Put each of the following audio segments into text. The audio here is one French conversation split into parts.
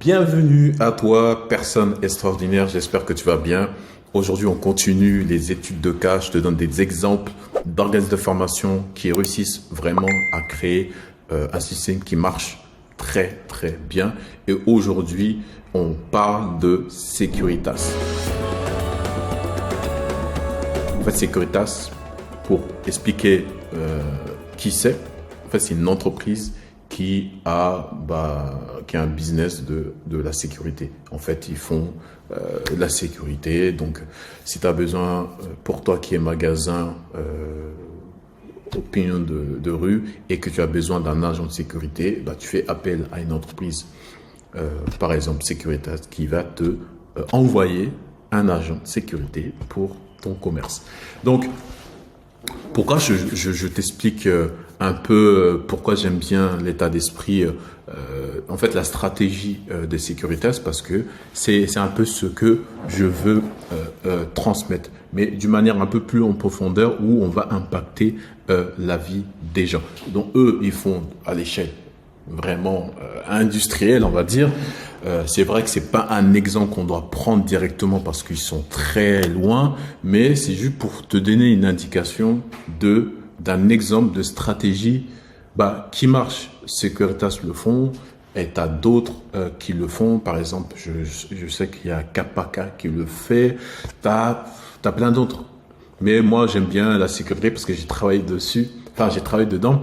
Bienvenue à toi, personne extraordinaire, j'espère que tu vas bien. Aujourd'hui, on continue les études de cas. Je te donne des exemples d'organismes de formation qui réussissent vraiment à créer un système qui marche très bien. Et aujourd'hui, on parle de Securitas. En fait, Securitas, pour expliquer qui c'est, en fait, c'est une entreprise qui a un business de la sécurité. En fait, ils font la sécurité. Donc, si tu as besoin, pour toi qui es magasin, opinion de rue, et que tu as besoin d'un agent de sécurité, tu fais appel à une entreprise, par exemple Securitas, qui va te envoyer un agent de sécurité pour ton commerce. Donc, pourquoi je t'explique un peu pourquoi j'aime bien l'état d'esprit, en fait la stratégie de Securitas, parce que c'est un peu ce que je veux transmettre, mais d'une manière un peu plus en profondeur où on va impacter la vie des gens. Donc eux, ils font à l'échelle vraiment industrielle, on va dire. C'est vrai que c'est pas un exemple qu'on doit prendre directement parce qu'ils sont très loin, mais c'est juste pour te donner une indication d'un exemple de stratégie qui marche. Securitas le font et tu as d'autres qui le font. Par exemple, je sais qu'il y a Kapaka qui le fait. Tu as plein d'autres. Mais moi, j'aime bien la sécurité parce que j'ai travaillé dessus. Enfin, j'ai travaillé dedans.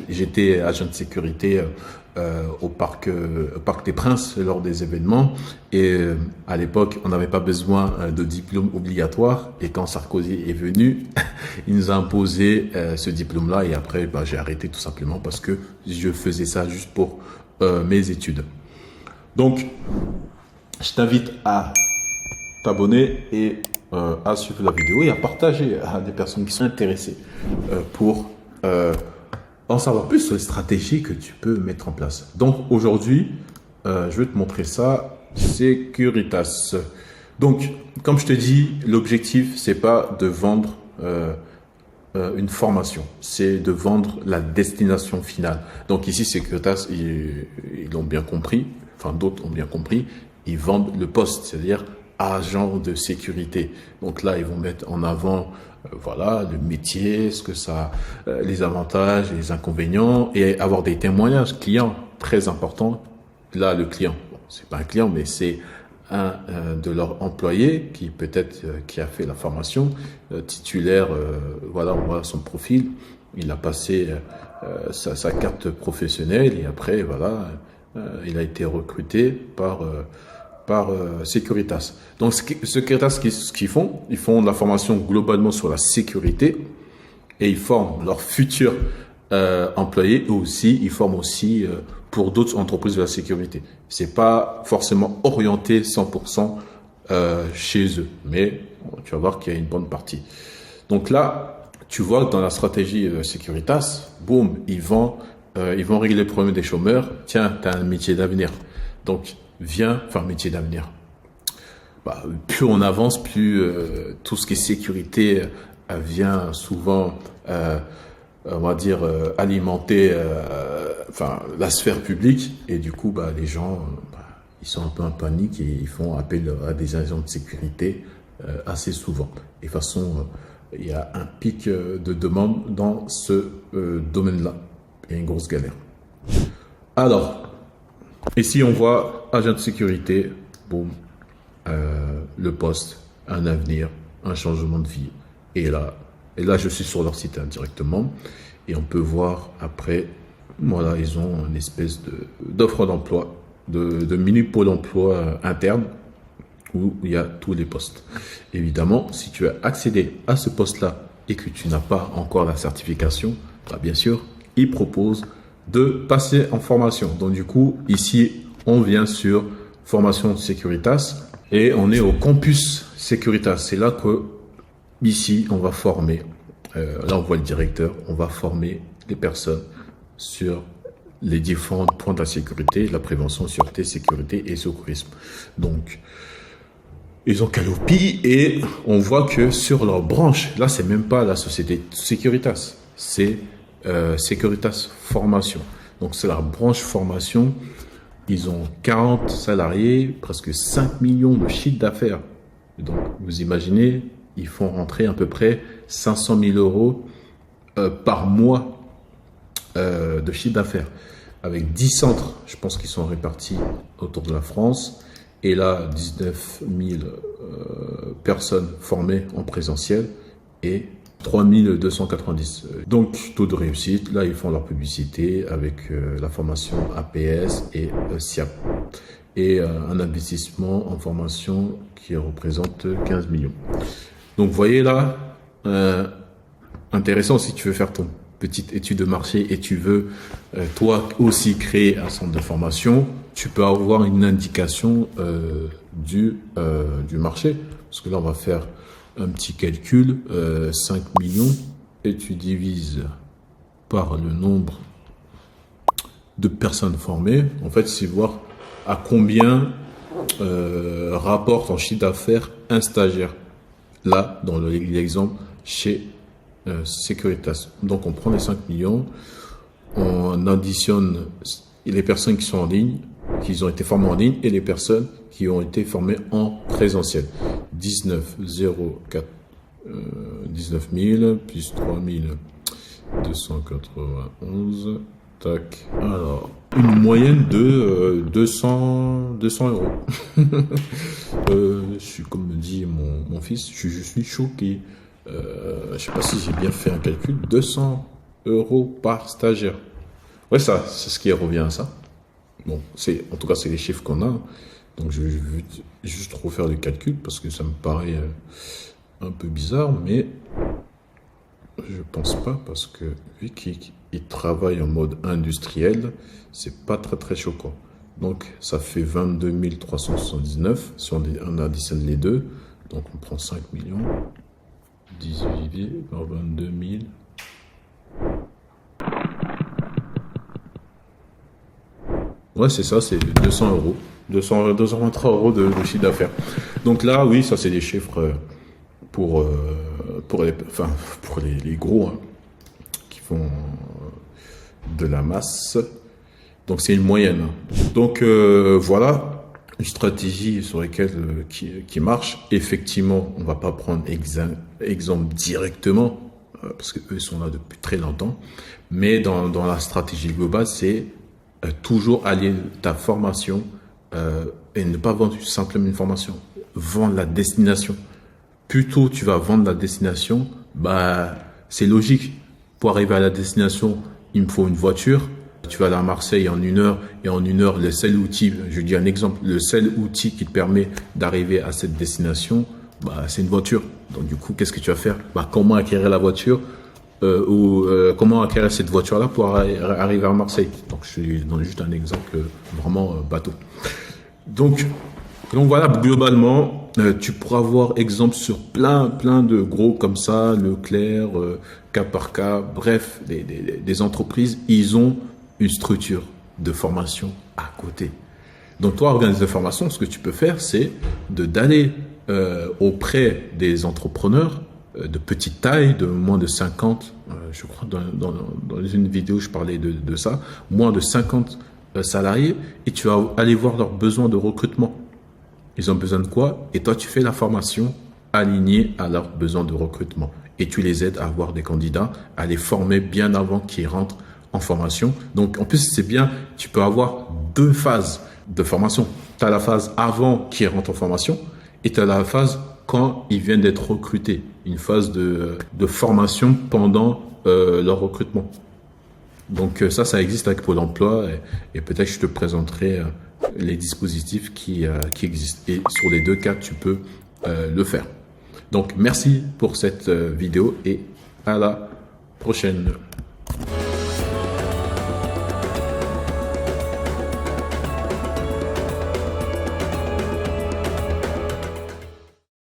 J'étais agent de sécurité au parc des Princes lors des événements. Et à l'époque, on n'avait pas besoin de diplôme obligatoire. Et quand Sarkozy est venu, il nous a imposé ce diplôme-là. Et après, j'ai arrêté tout simplement parce que je faisais ça juste pour mes études. Donc, je t'invite à t'abonner et à suivre la vidéo et à partager à des personnes qui sont intéressées pour en savoir plus sur les stratégies que tu peux mettre en place. Donc aujourd'hui, je vais te montrer ça, Securitas. Donc, comme je te dis, l'objectif, c'est pas de vendre une formation, c'est de vendre la destination finale. Donc ici, Securitas, ils l'ont bien compris, enfin d'autres ont bien compris, ils vendent le poste, c'est-à-dire agent de sécurité. Donc là, ils vont mettre en avant le métier, ce que ça, les avantages, les inconvénients, et avoir des témoignages clients très importants. Là, le client, c'est pas un client, mais c'est un de leurs employés qui peut-être qui a fait la formation, titulaire. On voit son profil. Il a passé sa carte professionnelle et après il a été recruté par Securitas. Donc, Securitas, ce qu'ils font, ils font de la formation globalement sur la sécurité et ils forment leurs futurs employés, et aussi, ils forment aussi pour d'autres entreprises de la sécurité. C'est pas forcément orienté 100% chez eux, mais tu vas voir qu'il y a une bonne partie. Donc là, tu vois que dans la stratégie Securitas, boum, ils vont régler le problème des chômeurs. Tiens, tu as un métier d'avenir. Donc, viens faire un métier d'avenir. Plus on avance, plus tout ce qui est sécurité vient souvent, on va dire, alimenter la sphère publique. Et du coup, les gens, ils sont un peu en panique et ils font appel à des agents de sécurité assez souvent. Et de toute façon, il y a un pic de demande dans ce domaine-là. Il y a une grosse galère. Alors, ici, on voit agent de sécurité, boum, le poste, un avenir, un changement de vie. Et là, je suis sur leur site directement. Et on peut voir après, ils ont une espèce d'offre d'emploi, de mini pôle emploi interne où il y a tous les postes. Évidemment, si tu as accédé à ce poste-là et que tu n'as pas encore la certification, bien sûr, ils proposent de passer en formation. Donc du coup, ici, on vient sur formation Securitas et on est au campus Securitas. C'est là que, ici, on va former, là on voit le directeur, on va former les personnes sur les différents points de la sécurité, la prévention, sûreté, sécurité et secourisme. Donc, ils ont Canopy et on voit que sur leur branche, là c'est même pas la société Securitas, c'est Securitas Formation. Donc c'est la branche formation Ils ont 40 salariés, presque 5 millions de chiffre d'affaires. Donc, vous imaginez, ils font rentrer à peu près 500 000 euros par mois de chiffre d'affaires. Avec 10 centres, je pense qu'ils sont répartis autour de la France. Et là, 19 000 personnes formées en présentiel et 3 290. Donc, taux de réussite, là, ils font leur publicité avec la formation APS et SIAP. Et un investissement en formation qui représente 15 millions. Donc, vous voyez là, intéressant si tu veux faire ton petite étude de marché et tu veux toi aussi créer un centre de formation, tu peux avoir une indication du marché. Parce que là, on va faire un petit calcul, 5 millions, et tu divises par le nombre de personnes formées. En fait, c'est voir à combien rapporte en chiffre d'affaires un stagiaire. Là, dans l'exemple, chez Securitas. Donc, on prend les 5 millions, on additionne les personnes qui sont en ligne, qui ont été formées en ligne, et les personnes qui ont été formées en présentiel. 19 000 plus 3 291. Tac. Alors, une moyenne de 200 euros. Je suis, comme me dit mon fils, je suis choqué. Je sais pas si j'ai bien fait un calcul. 200 euros par stagiaire. Ouais, ça, c'est ce qui revient à ça. Bon, en tout cas, c'est les chiffres qu'on a. Donc, je vais juste refaire le calcul parce que ça me paraît un peu bizarre, mais je pense pas parce que vu qu'ils travaillent en mode industriel, c'est pas très choquant. Donc, ça fait 22 379 si on additionne les deux. Donc, on prend 5 millions divisé par 22 000. Ouais, c'est ça, c'est 200 euros. 223 euros de chiffre d'affaires. Donc là, oui, ça c'est des chiffres pour les gros hein, qui font de la masse. Donc c'est une moyenne. Donc voilà une stratégie sur laquelle qui marche. Effectivement, on va pas prendre exemple directement parce que eux sont là depuis très longtemps. Mais dans la stratégie globale, c'est toujours allier ta formation et ne pas vendre simplement une formation. Vendre la destination. Plus tôt tu vas vendre la destination, bah c'est logique. Pour arriver à la destination, il me faut une voiture. Tu vas aller à Marseille en 1 heure et en 1 heure, le seul outil, je dis un exemple, le seul outil qui te permet d'arriver à cette destination, bah c'est une voiture. Donc du coup, qu'est-ce que tu vas faire? Bah comment acquérir la voiture comment acquérir cette voiture-là pour arriver à Marseille. Donc je donne juste un exemple vraiment bateau. Donc voilà, globalement, tu pourras voir exemple sur plein de gros comme ça, Leclerc, cas par cas, bref, des entreprises, ils ont une structure de formation à côté. Donc toi, organisateur de formation, ce que tu peux faire, c'est d'aller auprès des entrepreneurs de petite taille, de moins de 50, je crois dans une vidéo je parlais de ça, moins de 50 salariés, et tu vas aller voir leurs besoins de recrutement. Ils ont besoin de quoi? Et toi, tu fais la formation alignée à leurs besoins de recrutement. Et tu les aides à avoir des candidats, à les former bien avant qu'ils rentrent en formation. Donc, en plus, c'est bien, tu peux avoir 2 phases de formation. Tu as la phase avant qu'ils rentrent en formation et tu as la phase quand ils viennent d'être recrutés. Une phase de formation pendant leur recrutement. Donc, ça existe avec Pôle emploi et peut-être je te présenterai les dispositifs qui existent. Et sur les 2 cas, tu peux le faire. Donc, merci pour cette vidéo et à la prochaine.